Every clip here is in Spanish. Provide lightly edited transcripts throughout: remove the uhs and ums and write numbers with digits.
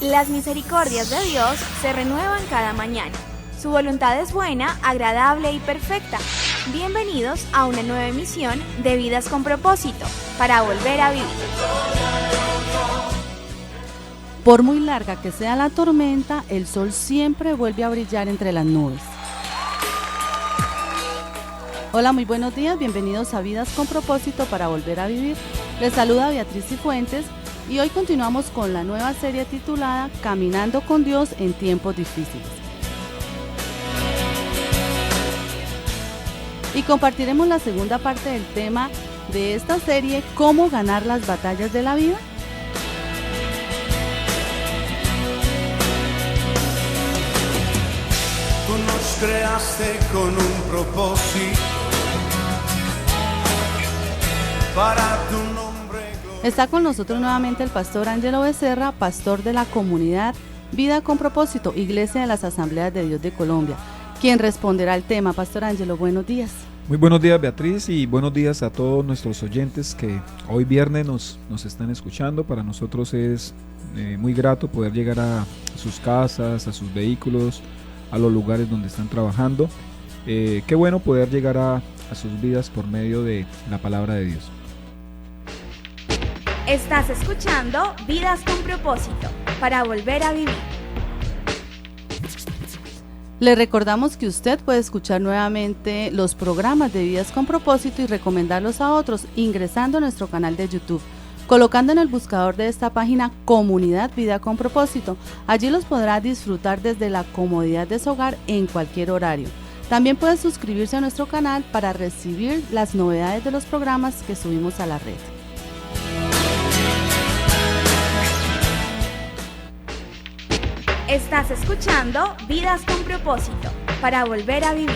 Las misericordias de Dios se renuevan cada mañana. Su voluntad es buena, agradable y perfecta. Bienvenidos a una nueva emisión de Vidas con Propósito, para volver a vivir. Por muy larga que sea la tormenta, el sol siempre vuelve a brillar entre las nubes. Hola, muy buenos días, bienvenidos a Vidas con Propósito para volver a vivir. Les saluda Beatriz Cifuentes y hoy continuamos con la nueva serie titulada Caminando con Dios en tiempos difíciles. Y compartiremos la segunda parte del tema de esta serie, ¿cómo ganar las batallas de la vida? Tú nos creaste con un propósito para tu nombre. Está con nosotros nuevamente el pastor Ángelo Becerra, pastor de la comunidad Vida con Propósito, Iglesia de las Asambleas de Dios de Colombia, quien responderá al tema. Pastor Ángelo, buenos días. Muy buenos días, Beatriz, y buenos días a todos nuestros oyentes que hoy viernes nos están escuchando. Para nosotros es muy grato poder llegar a sus casas, a sus vehículos, a los lugares donde están trabajando. Qué bueno poder llegar a sus vidas por medio de la palabra de Dios. Estás escuchando Vidas con Propósito, para volver a vivir. Le recordamos que usted puede escuchar nuevamente los programas de Vidas con Propósito y recomendarlos a otros ingresando a nuestro canal de YouTube, colocando en el buscador de esta página Comunidad Vida con Propósito. Allí los podrá disfrutar desde la comodidad de su hogar en cualquier horario. También puede suscribirse a nuestro canal para recibir las novedades de los programas que subimos a la red. Estás escuchando Vidas con Propósito, para volver a vivir.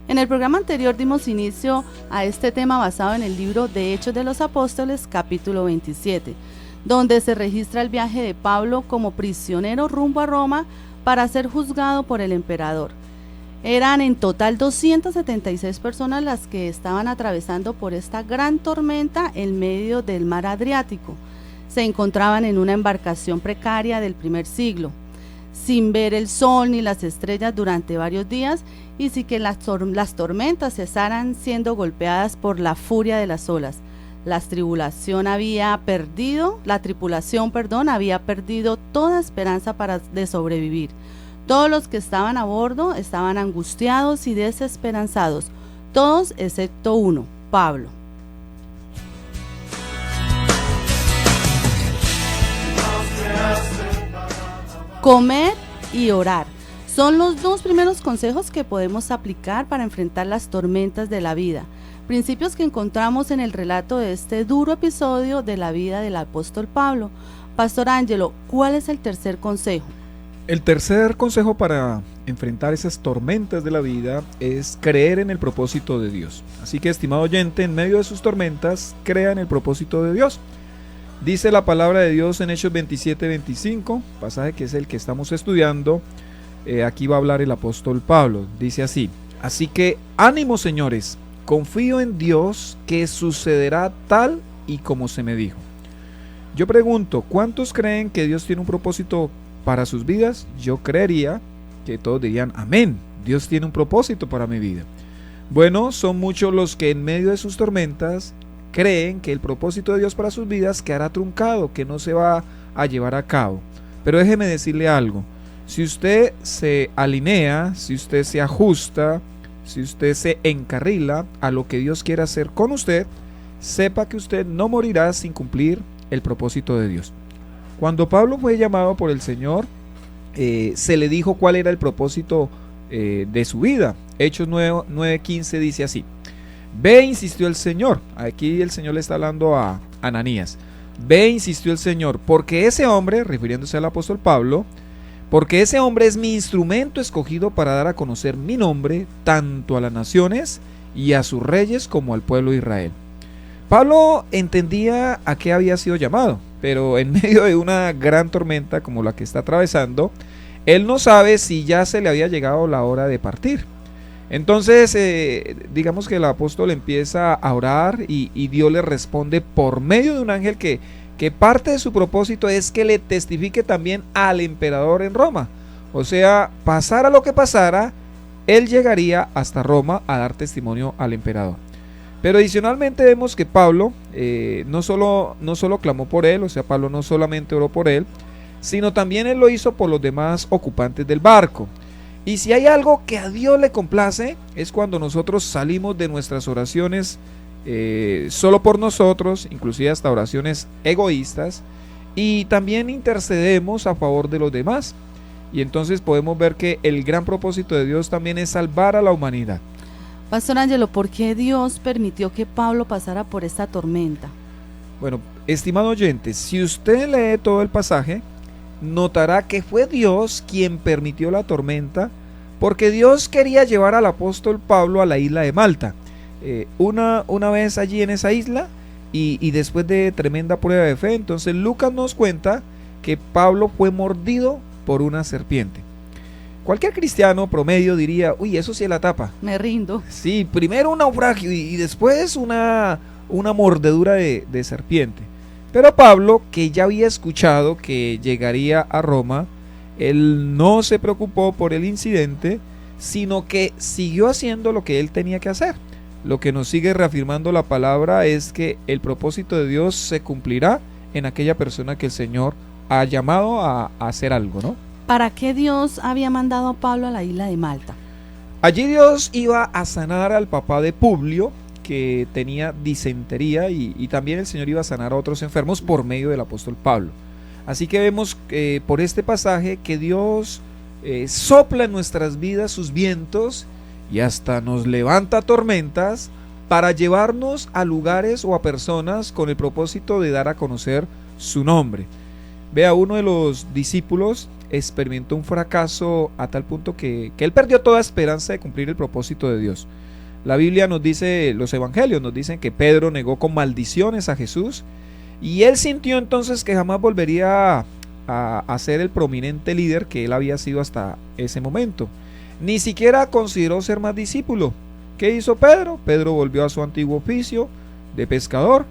En el programa anterior dimos inicio a este tema basado en el libro de Hechos de los Apóstoles, capítulo 27, donde se registra el viaje de Pablo como prisionero rumbo a Roma para ser juzgado por el emperador. Eran en total 276 personas las que estaban atravesando por esta gran tormenta en medio del mar Adriático. Se encontraban en una embarcación precaria del primer siglo, sin ver el sol ni las estrellas durante varios días y sin que las tormentas cesaran siendo golpeadas por la furia de las olas. La tripulación había perdido toda esperanza de sobrevivir. Todos los que estaban a bordo estaban angustiados y desesperanzados, todos excepto uno, Pablo. Comer y orar son los dos primeros consejos que podemos aplicar para enfrentar las tormentas de la vida, principios que encontramos en el relato de este duro episodio de la vida del apóstol Pablo. Pastor Ángelo, ¿cuál es el tercer consejo? El tercer consejo para enfrentar esas tormentas de la vida es creer en el propósito de Dios. Así que, estimado oyente, en medio de sus tormentas, crea en el propósito de Dios. Dice la palabra de Dios en Hechos 27-25, pasaje que es el que estamos estudiando. Aquí va a hablar el apóstol Pablo. Dice así: así que ánimo, señores, confío en Dios que sucederá tal y como se me dijo. Yo pregunto, ¿cuántos creen que Dios tiene un propósito para sus vidas? Yo creería que todos dirían amén, Dios tiene un propósito para mi vida. Bueno, son muchos los que en medio de sus tormentas creen que el propósito de Dios para sus vidas quedará truncado, que no se va a llevar a cabo. Pero déjeme decirle algo: si usted se alinea, si usted se ajusta, si usted se encarrila a lo que Dios quiere hacer con usted, sepa que usted no morirá sin cumplir el propósito de Dios. Cuando Pablo fue llamado por el Señor, se le dijo cuál era el propósito de su vida. Hechos 9:15 dice así: ve, insistió el Señor. Aquí el Señor le está hablando a Ananías. Ve, insistió el Señor, porque ese hombre, refiriéndose al apóstol Pablo, porque ese hombre es mi instrumento escogido para dar a conocer mi nombre tanto a las naciones y a sus reyes como al pueblo de Israel. Pablo entendía a qué había sido llamado, pero en medio de una gran tormenta como la que está atravesando, él no sabe si ya se le había llegado la hora de partir. Entonces, digamos que el apóstol empieza a orar y Dios le responde por medio de un ángel que que parte de su propósito es que le testifique también al emperador en Roma. O sea, pasara lo que pasara, él llegaría hasta Roma a dar testimonio al emperador. Pero adicionalmente vemos que Pablo no solo clamó por él, o sea, Pablo no solamente oró por él, sino también él lo hizo por los demás ocupantes del barco. Y si hay algo que a Dios le complace, es cuando nosotros salimos de nuestras oraciones solo por nosotros, inclusive hasta oraciones egoístas, y también intercedemos a favor de los demás. Y entonces podemos ver que el gran propósito de Dios también es salvar a la humanidad. Pastor Ángelo, ¿por qué Dios permitió que Pablo pasara por esta tormenta? Bueno, estimado oyente, si usted lee todo el pasaje, notará que fue Dios quien permitió la tormenta, porque Dios quería llevar al apóstol Pablo a la isla de Malta. Una vez allí en esa isla, y después de tremenda prueba de fe, entonces Lucas nos cuenta que Pablo fue mordido por una serpiente. Cualquier cristiano promedio diría, uy, eso sí es la tapa. Me rindo. Sí, primero un naufragio y después una mordedura de serpiente. Pero Pablo, que ya había escuchado que llegaría a Roma, él no se preocupó por el incidente, sino que siguió haciendo lo que él tenía que hacer. Lo que nos sigue reafirmando la palabra es que el propósito de Dios se cumplirá en aquella persona que el Señor ha llamado a hacer algo, ¿no? ¿Para qué Dios había mandado a Pablo a la isla de Malta? Allí Dios iba a sanar al papá de Publio, que tenía disentería, y también el Señor iba a sanar a otros enfermos por medio del apóstol Pablo. Así que vemos por este pasaje que Dios sopla en nuestras vidas sus vientos y hasta nos levanta tormentas para llevarnos a lugares o a personas con el propósito de dar a conocer su nombre. Vea, uno de los discípulos experimentó un fracaso a tal punto que él perdió toda esperanza de cumplir el propósito de Dios. La Biblia nos dice, los evangelios nos dicen que Pedro negó con maldiciones a Jesús, y él sintió entonces que jamás volvería a ser el prominente líder que él había sido hasta ese momento. Ni siquiera consideró ser más discípulo. ¿Qué hizo Pedro? Pedro volvió a su antiguo oficio de pescador,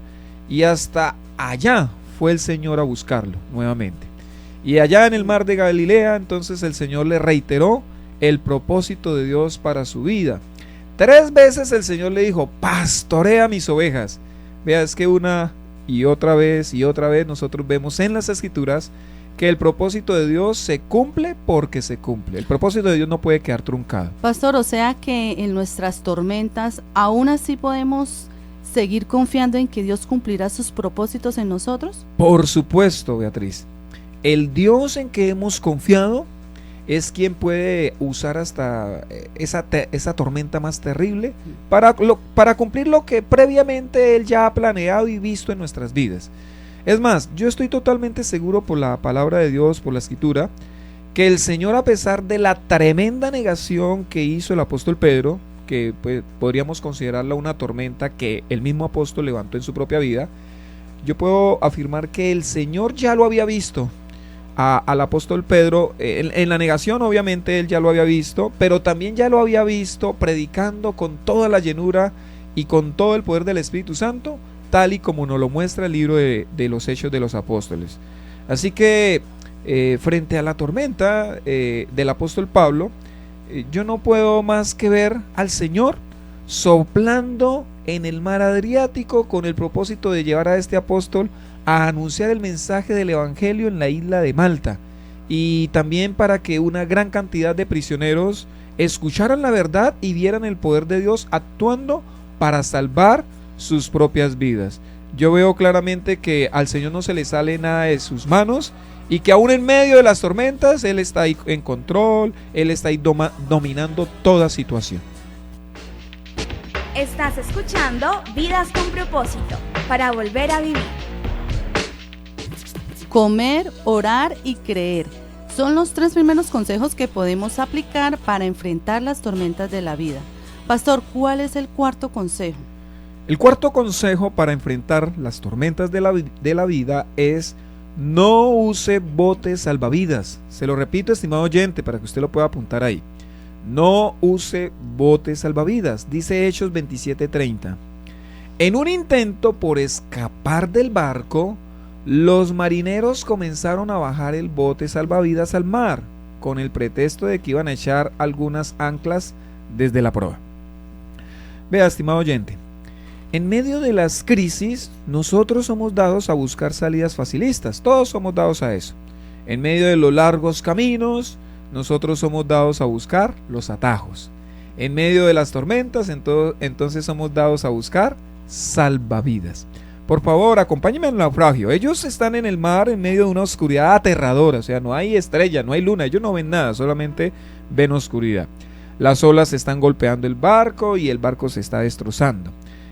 y hasta allá fue el Señor a buscarlo nuevamente. Y allá en el mar de Galilea, entonces el Señor le reiteró el propósito de Dios para su vida. 3 veces el Señor le dijo, pastorea mis ovejas. Vea, es que una y otra vez nosotros vemos en las Escrituras que el propósito de Dios se cumple porque se cumple. El propósito de Dios no puede quedar truncado. Pastor, o sea que en nuestras tormentas aún así podemos seguir confiando en que Dios cumplirá sus propósitos en nosotros. Por supuesto, Beatriz. El Dios en que hemos confiado es quien puede usar hasta esa tormenta más terrible para cumplir lo que previamente Él ya ha planeado y visto en nuestras vidas. Es más, yo estoy totalmente seguro por la palabra de Dios, por la Escritura, que el Señor, a pesar de la tremenda negación que hizo el apóstol Pedro, que pues, podríamos considerarla una tormenta que el mismo apóstol levantó en su propia vida, yo puedo afirmar que el Señor ya lo había visto al apóstol Pedro, en la negación obviamente él ya lo había visto, pero también ya lo había visto predicando con toda la llenura y con todo el poder del Espíritu Santo, tal y como nos lo muestra el libro de los Hechos de los Apóstoles. Así que frente a la tormenta del apóstol Pablo, yo no puedo más que ver al Señor soplando en el mar Adriático con el propósito de llevar a este apóstol a anunciar el mensaje del Evangelio en la isla de Malta, y también para que una gran cantidad de prisioneros escucharan la verdad y vieran el poder de Dios actuando para salvar sus propias vidas. Yo veo claramente que al Señor no se le sale nada de sus manos, y que aún en medio de las tormentas Él está ahí en control, Él está ahí dominando toda situación. Estás escuchando Vidas con Propósito, para volver a vivir. Comer, orar y creer son los 3 primeros consejos que podemos aplicar para enfrentar las tormentas de la vida. Pastor, ¿cuál es el 4º consejo? El 4º consejo para enfrentar las tormentas de la vida es: no use botes salvavidas. Se lo repito, estimado oyente, para que usted lo pueda apuntar ahí. No use botes salvavidas. Dice Hechos 27:30. En un intento por escapar del barco, los marineros comenzaron a bajar el bote salvavidas al mar, con el pretexto de que iban a echar algunas anclas desde la proa. Vea, estimado oyente, en medio de las crisis, nosotros somos dados a buscar salidas facilistas, todos somos dados a eso. En medio de los largos caminos, nosotros somos dados a buscar los atajos. En medio de las tormentas, entonces somos dados a buscar salvavidas. Por favor, acompáñenme al naufragio. Ellos están en el mar en medio de una oscuridad aterradora, o sea, no hay estrella, no hay luna, ellos no ven nada, solamente ven oscuridad. Las olas están golpeando el barco y el barco se está destrozando.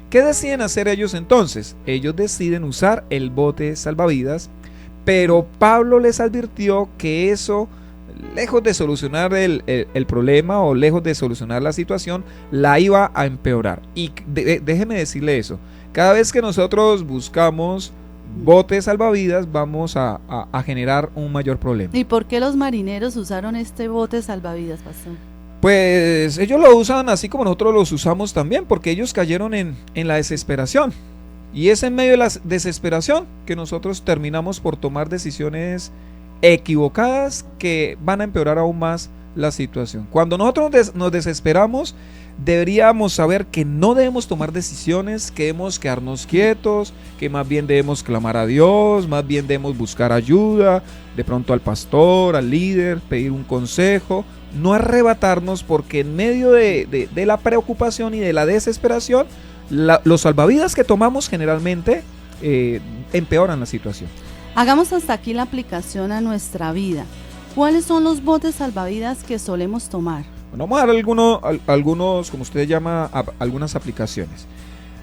¿Qué deciden hacer ellos entonces? Ellos deciden usar el bote salvavidas, pero Pablo les advirtió que eso, lejos de solucionar el problema o lejos de solucionar la situación, la iba a empeorar. Y déjeme decirle eso, cada vez que nosotros buscamos botes salvavidas vamos a generar un mayor problema. ¿Y por qué los marineros usaron este bote salvavidas, pastor? Pues ellos lo usan así como nosotros los usamos también, porque ellos cayeron en la desesperación. Y es en medio de la desesperación que nosotros terminamos por tomar decisiones equivocadas que van a empeorar aún más la situación. Cuando nosotros nos desesperamos, deberíamos saber que no debemos tomar decisiones, que debemos quedarnos quietos, que más bien debemos clamar a Dios, más bien debemos buscar ayuda, de pronto al pastor, al líder, pedir un consejo, no arrebatarnos, porque en medio de la preocupación y de la desesperación, los salvavidas que tomamos generalmente empeoran la situación. Hagamos hasta aquí la aplicación a nuestra vida. ¿Cuáles son los botes salvavidas que solemos tomar? Bueno, vamos a dar algunos, como usted llama, algunas aplicaciones.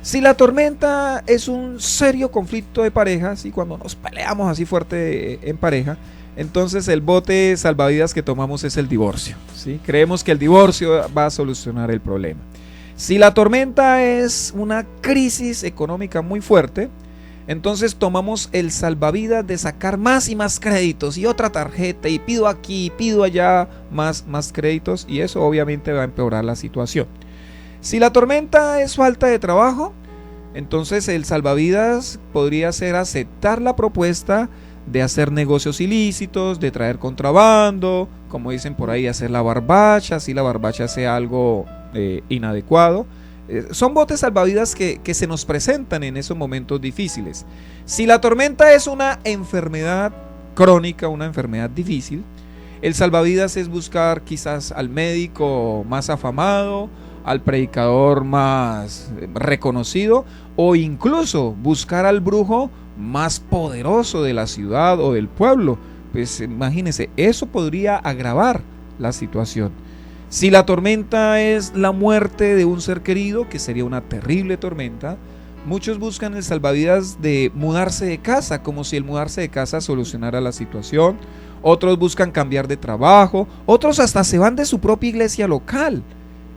Si la tormenta es un serio conflicto de parejas y cuando nos peleamos así fuerte en pareja, entonces el bote salvavidas que tomamos es el divorcio, ¿sí? Creemos que el divorcio va a solucionar el problema. Si la tormenta es una crisis económica muy fuerte, entonces tomamos el salvavidas de sacar más y más créditos y otra tarjeta y pido aquí, pido allá más créditos, y eso obviamente va a empeorar la situación. Si la tormenta es falta de trabajo, entonces el salvavidas podría ser aceptar la propuesta de hacer negocios ilícitos, de traer contrabando, como dicen por ahí, hacer la barbacha, si la barbacha sea algo inadecuado. Son botes salvavidas que se nos presentan en esos momentos difíciles. Si la tormenta es una enfermedad crónica, una enfermedad difícil, el salvavidas es buscar quizás al médico más afamado, al predicador más reconocido, o incluso buscar al brujo más poderoso de la ciudad o del pueblo. Pues imagínense, eso podría agravar la situación. Si la tormenta es la muerte de un ser querido, que sería una terrible tormenta, muchos buscan el salvavidas de mudarse de casa, como si el mudarse de casa solucionara la situación. Otros buscan cambiar de trabajo, otros hasta se van de su propia iglesia local.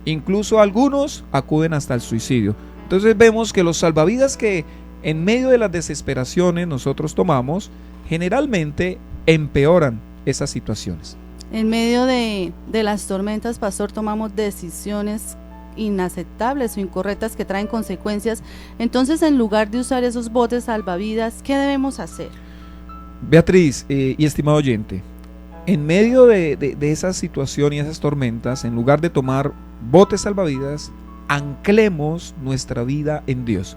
Incluso algunos acuden hasta el suicidio. Entonces vemos que los salvavidas que en medio de las desesperaciones nosotros tomamos, generalmente empeoran esas situaciones. En medio de las tormentas, pastor, tomamos decisiones inaceptables o incorrectas que traen consecuencias. Entonces, en lugar de usar esos botes salvavidas, ¿qué debemos hacer? Beatriz y estimado oyente, en medio de esa situación y esas tormentas, en lugar de tomar botes salvavidas, anclemos nuestra vida en Dios.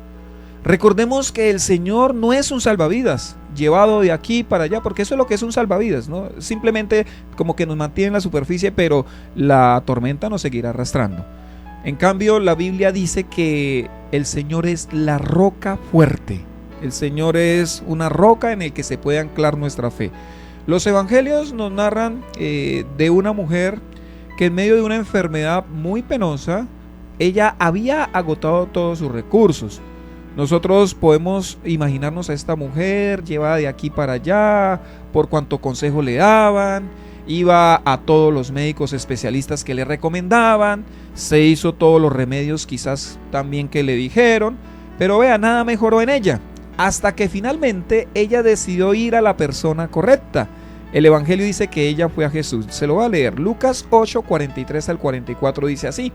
Recordemos que el Señor no es un salvavidas llevado de aquí para allá, porque eso es lo que es un salvavidas, ¿no? Simplemente como que nos mantiene en la superficie, pero la tormenta nos seguirá arrastrando. En cambio, la Biblia dice que el Señor es la roca fuerte. El Señor es una roca en el que se puede anclar nuestra fe. Los evangelios nos narran de una mujer que en medio de una enfermedad muy penosa, ella había agotado todos sus recursos. Nosotros podemos imaginarnos a esta mujer llevada de aquí para allá, por cuanto consejo le daban, iba a todos los médicos especialistas que le recomendaban, se hizo todos los remedios quizás también que le dijeron, pero vea, nada mejoró en ella, hasta que finalmente ella decidió ir a la persona correcta. El evangelio dice que ella fue a Jesús. Se lo voy a leer. Lucas 8, 43 al 44 dice así: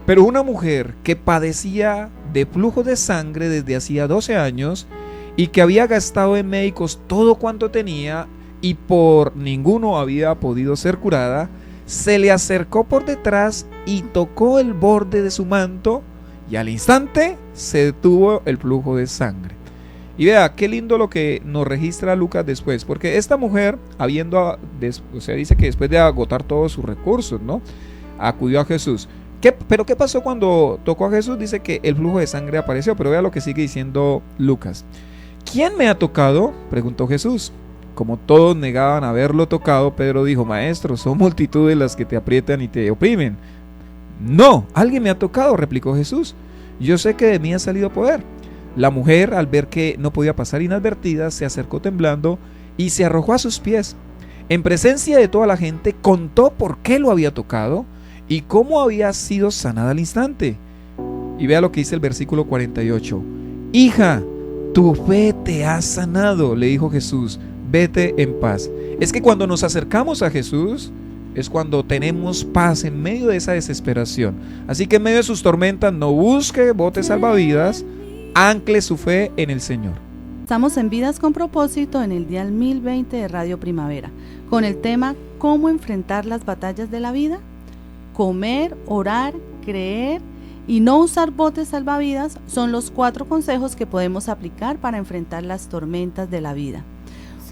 pero una mujer que padecía de flujo de sangre desde hacía 12 años y que había gastado en médicos todo cuanto tenía y por ninguno había podido ser curada, se le acercó por detrás y tocó el borde de su manto, y al instante se detuvo el flujo de sangre. Y vea, qué lindo lo que nos registra Lucas después, porque esta mujer, dice que después de agotar todos sus recursos, ¿no?, acudió a Jesús. ¿Pero qué pasó cuando tocó a Jesús? Dice que el flujo de sangre apareció, pero vea lo que sigue diciendo Lucas. ¿Quién me ha tocado?, preguntó Jesús. Como todos negaban haberlo tocado, Pedro dijo: Maestro, son multitudes las que te aprietan y te oprimen. No, alguien me ha tocado, replicó Jesús. Yo sé que de mí ha salido poder. La mujer, al ver que no podía pasar inadvertida, se acercó temblando y se arrojó a sus pies. En presencia de toda la gente, contó por qué lo había tocado y cómo había sido sanada al instante. Y vea lo que dice el versículo 48. Hija, tu fe te ha sanado, le dijo Jesús, vete en paz. Es que cuando nos acercamos a Jesús es cuando tenemos paz en medio de esa desesperación. Así que en medio de sus tormentas no busque botes salvavidas, ancle su fe en el Señor. Estamos en Vidas con Propósito en el dial 1020 de Radio Primavera, con el tema ¿Cómo enfrentar las batallas de la vida? Comer, orar, creer y no usar botes salvavidas son los 4 consejos que podemos aplicar para enfrentar las tormentas de la vida.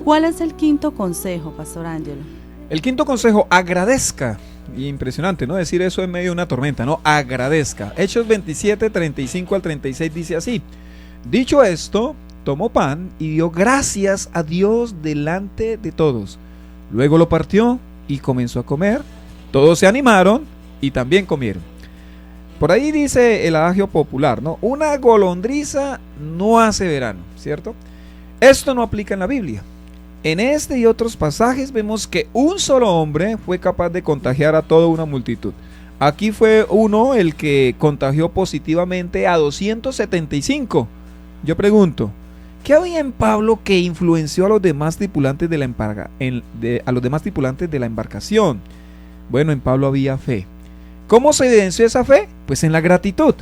¿Cuál es el quinto consejo, Pastor Ángelo? El quinto consejo: agradezca. Impresionante, ¿no?, decir eso en medio de una tormenta, ¿no? Agradezca. Hechos 27, 35 al 36 dice así: Dicho esto, tomó pan y dio gracias a Dios delante de todos. Luego lo partió y comenzó a comer. Todos se animaron y también comieron. Por ahí dice el adagio popular, ¿no? Una golondriza no hace verano, ¿cierto? Esto no aplica en la Biblia. En este y otros pasajes vemos que un solo hombre fue capaz de contagiar a toda una multitud. Aquí fue uno el que contagió positivamente a 275. Yo pregunto, ¿qué había en Pablo que influenció a los demás tripulantes de la embarcación? Bueno, en Pablo había fe. ¿Cómo se evidenció esa fe? Pues en la gratitud.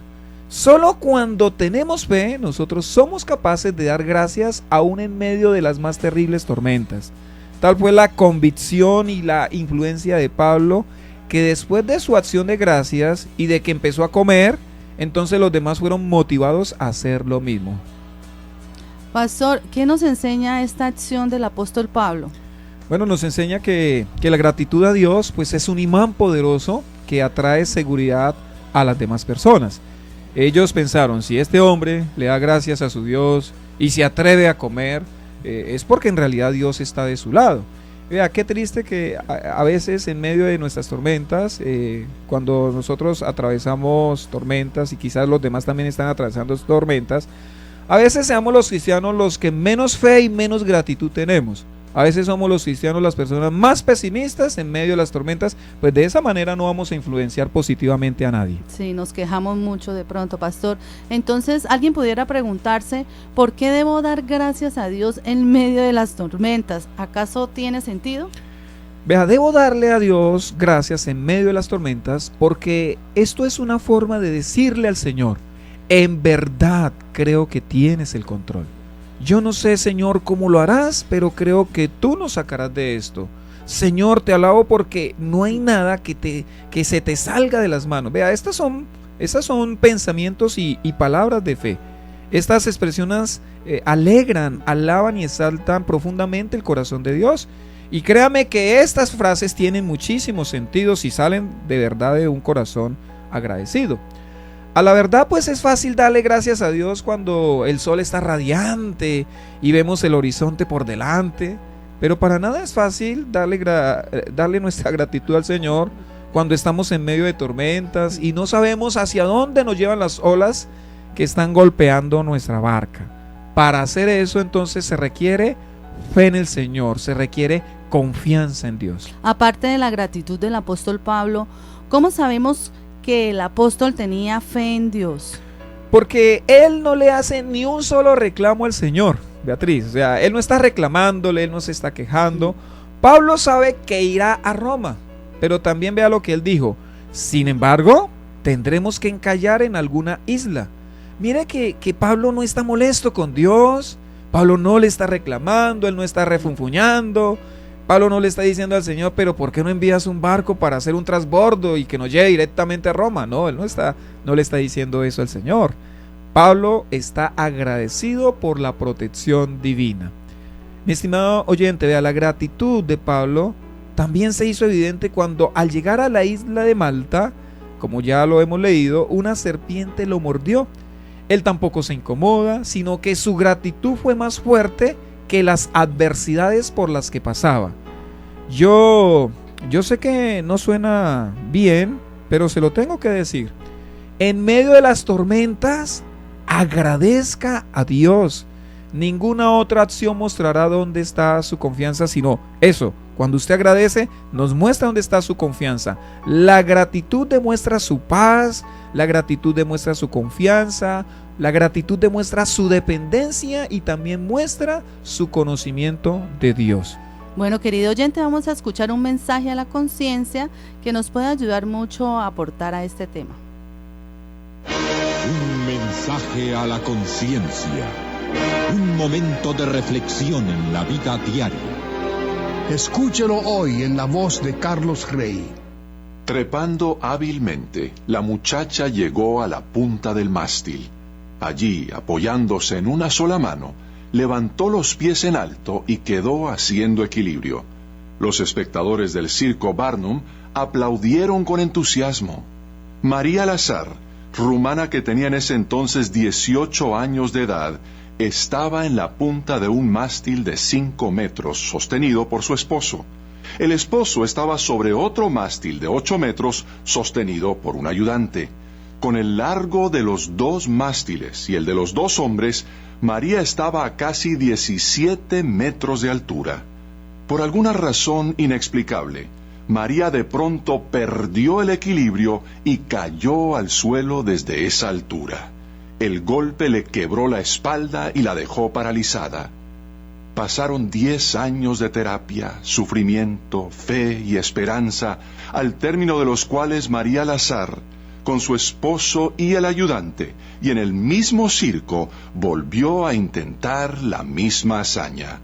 Solo cuando tenemos fe, nosotros somos capaces de dar gracias aún en medio de las más terribles tormentas. Tal fue la convicción y la influencia de Pablo, que después de su acción de gracias y de que empezó a comer, entonces los demás fueron motivados a hacer lo mismo. Pastor, ¿qué nos enseña esta acción del apóstol Pablo? Bueno, nos enseña que la gratitud a Dios pues es un imán poderoso que atrae seguridad a las demás personas. Ellos pensaron, si este hombre le da gracias a su Dios y se atreve a comer, es porque en realidad Dios está de su lado. Vea, qué triste que a veces en medio de nuestras tormentas, cuando nosotros atravesamos tormentas y quizás los demás también están atravesando tormentas, a veces seamos los cristianos los que menos fe y menos gratitud tenemos. A veces somos los cristianos las personas más pesimistas en medio de las tormentas, pues de esa manera no vamos a influenciar positivamente a nadie. Sí, nos quejamos mucho de pronto, Pastor. Entonces, alguien pudiera preguntarse, ¿por qué debo dar gracias a Dios en medio de las tormentas? ¿Acaso tiene sentido? Vea, debo darle a Dios gracias en medio de las tormentas porque esto es una forma de decirle al Señor, en verdad creo que tienes el control. Yo no sé, Señor, cómo lo harás, pero creo que tú nos sacarás de esto. Señor, te alabo porque no hay nada que se te salga de las manos. Vea, esas son pensamientos y palabras de fe. Estas expresiones alegran, alaban y exaltan profundamente el corazón de Dios. Y créame que estas frases tienen muchísimo sentido si salen de verdad de un corazón agradecido. A la verdad, pues es fácil darle gracias a Dios cuando el sol está radiante y vemos el horizonte por delante, pero para nada es fácil darle nuestra gratitud al Señor cuando estamos en medio de tormentas y no sabemos hacia dónde nos llevan las olas que están golpeando nuestra barca. Para hacer eso, entonces se requiere fe en el Señor, se requiere confianza en Dios. Aparte de la gratitud del apóstol Pablo, ¿cómo sabemos que el apóstol tenía fe en Dios? Porque él no le hace ni un solo reclamo al Señor, Beatriz. O sea, él no está reclamándole, él no se está quejando. Pablo sabe que irá a Roma, pero también vea lo que él dijo. Sin embargo, tendremos que encallar en alguna isla. Mire que Pablo no está molesto con Dios, Pablo no le está reclamando, él no está refunfuñando. Pablo no le está diciendo al Señor, pero ¿por qué no envías un barco para hacer un transbordo y que nos lleve directamente a Roma? No, él no le está diciendo eso al Señor. Pablo está agradecido por la protección divina. Mi estimado oyente, vea, la gratitud de Pablo también se hizo evidente cuando al llegar a la isla de Malta, como ya lo hemos leído, una serpiente lo mordió. Él tampoco se incomoda, sino que su gratitud fue más fuerte que las adversidades por las que pasaba. Yo sé que no suena bien, pero se lo tengo que decir. En medio de las tormentas, agradezca a Dios. Ninguna otra acción mostrará dónde está su confianza, sino eso. Cuando usted agradece, nos muestra dónde está su confianza. La gratitud demuestra su paz, la gratitud demuestra su confianza, la gratitud demuestra su dependencia y también muestra su conocimiento de Dios. Bueno, querido oyente, vamos a escuchar un mensaje a la conciencia que nos puede ayudar mucho a aportar a este tema. Un mensaje a la conciencia. Un momento de reflexión en la vida diaria. Escúchelo hoy en la voz de Carlos Rey. Trepando hábilmente, la muchacha llegó a la punta del mástil. Allí, apoyándose en una sola mano, levantó los pies en alto y quedó haciendo equilibrio. Los espectadores del circo Barnum aplaudieron con entusiasmo. María Lazar, rumana que tenía en ese entonces 18 años de edad, estaba en la punta de un mástil de 5 metros, sostenido por su esposo. El esposo estaba sobre otro mástil de 8 metros, sostenido por un ayudante. Con el largo de los 2 mástiles y el de los 2 hombres, María estaba a casi 17 metros de altura. Por alguna razón inexplicable, María de pronto perdió el equilibrio y cayó al suelo desde esa altura. El golpe le quebró la espalda y la dejó paralizada. Pasaron 10 años de terapia, sufrimiento, fe y esperanza, al término de los cuales María Lazar, con su esposo y el ayudante, y en el mismo circo, volvió a intentar la misma hazaña.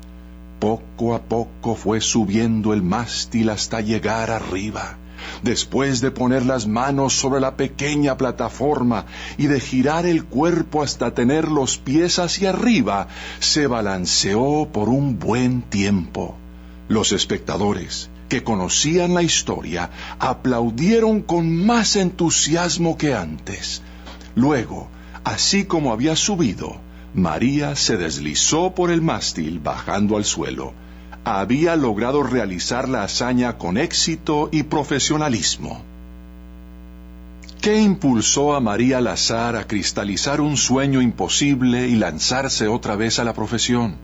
Poco a poco fue subiendo el mástil hasta llegar arriba. Después de poner las manos sobre la pequeña plataforma y de girar el cuerpo hasta tener los pies hacia arriba, se balanceó por un buen tiempo. Los espectadores, que conocían la historia, aplaudieron con más entusiasmo que antes. Luego, así como había subido, María se deslizó por el mástil bajando al suelo. Había logrado realizar la hazaña con éxito y profesionalismo. ¿Qué impulsó a María Lazar a cristalizar un sueño imposible y lanzarse otra vez a la profesión?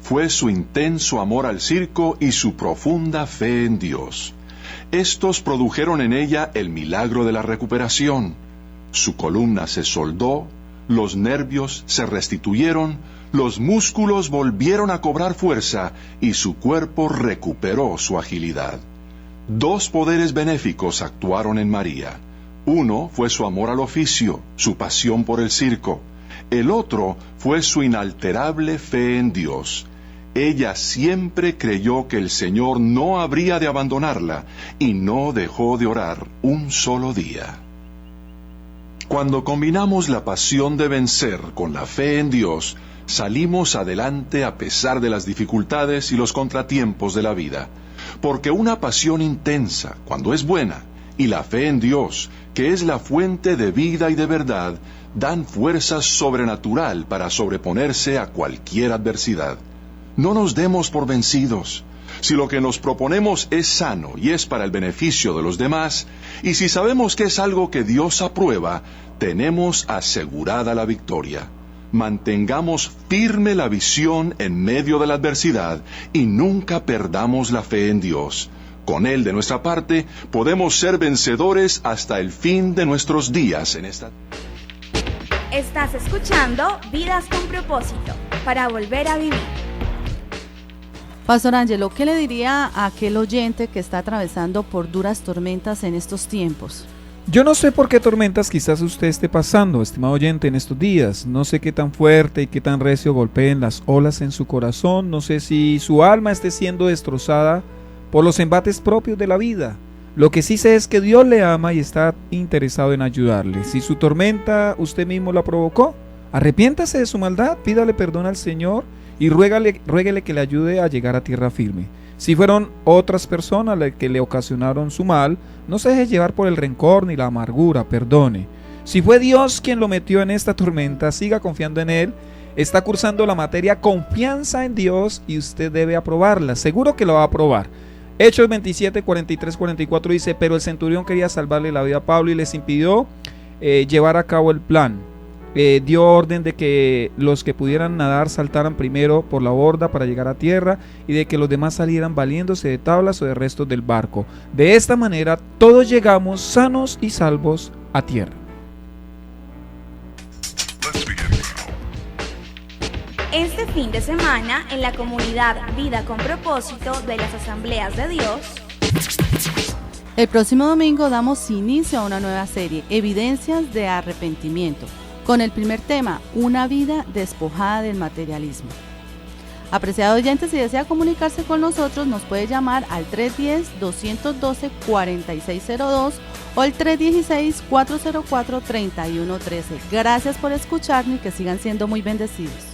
Fue su intenso amor al circo y su profunda fe en Dios. Estos produjeron en ella el milagro de la recuperación. Su columna se soldó, los nervios se restituyeron, los músculos volvieron a cobrar fuerza y su cuerpo recuperó su agilidad. 2 poderes benéficos actuaron en María. Uno fue su amor al oficio, su pasión por el circo. El otro fue su inalterable fe en Dios. Ella siempre creyó que el Señor no habría de abandonarla y no dejó de orar un solo día. Cuando combinamos la pasión de vencer con la fe en Dios, salimos adelante a pesar de las dificultades y los contratiempos de la vida. Porque una pasión intensa, cuando es buena, y la fe en Dios, que es la fuente de vida y de verdad, dan fuerza sobrenatural para sobreponerse a cualquier adversidad. No nos demos por vencidos. Si lo que nos proponemos es sano y es para el beneficio de los demás, y si sabemos que es algo que Dios aprueba, tenemos asegurada la victoria. Mantengamos firme la visión en medio de la adversidad y nunca perdamos la fe en Dios. Con Él de nuestra parte, podemos ser vencedores hasta el fin de nuestros días en esta. Estás escuchando Vidas con Propósito, para volver a vivir. Pastor Ángelo, ¿qué le diría a aquel oyente que está atravesando por duras tormentas en estos tiempos? Yo no sé por qué tormentas quizás usted esté pasando, estimado oyente, en estos días. No sé qué tan fuerte y qué tan recio golpeen las olas en su corazón. No sé si su alma esté siendo destrozada por los embates propios de la vida. Lo que sí sé es que Dios le ama y está interesado en ayudarle. Si su tormenta usted mismo la provocó, arrepiéntase de su maldad, pídale perdón al Señor y ruéguele que le ayude a llegar a tierra firme. Si fueron otras personas las que le ocasionaron su mal, no se deje llevar por el rencor ni la amargura, perdone. Si fue Dios quien lo metió en esta tormenta, siga confiando en Él. Está cursando la materia confianza en Dios y usted debe aprobarla, seguro que lo va a aprobar. Hechos 27, 43, 44 dice, pero el centurión quería salvarle la vida a Pablo y les impidió llevar a cabo el plan. Dio orden de que los que pudieran nadar saltaran primero por la borda para llegar a tierra y de que los demás salieran valiéndose de tablas o de restos del barco. De esta manera todos llegamos sanos y salvos a tierra. Este fin de semana, en la comunidad Vida con Propósito de las Asambleas de Dios, el próximo domingo damos inicio a una nueva serie, Evidencias de Arrepentimiento, con el primer tema, una vida despojada del materialismo. Apreciado oyente, si desea comunicarse con nosotros, nos puede llamar al 310-212-4602 o el 316-404-3113. Gracias por escucharnos y que sigan siendo muy bendecidos.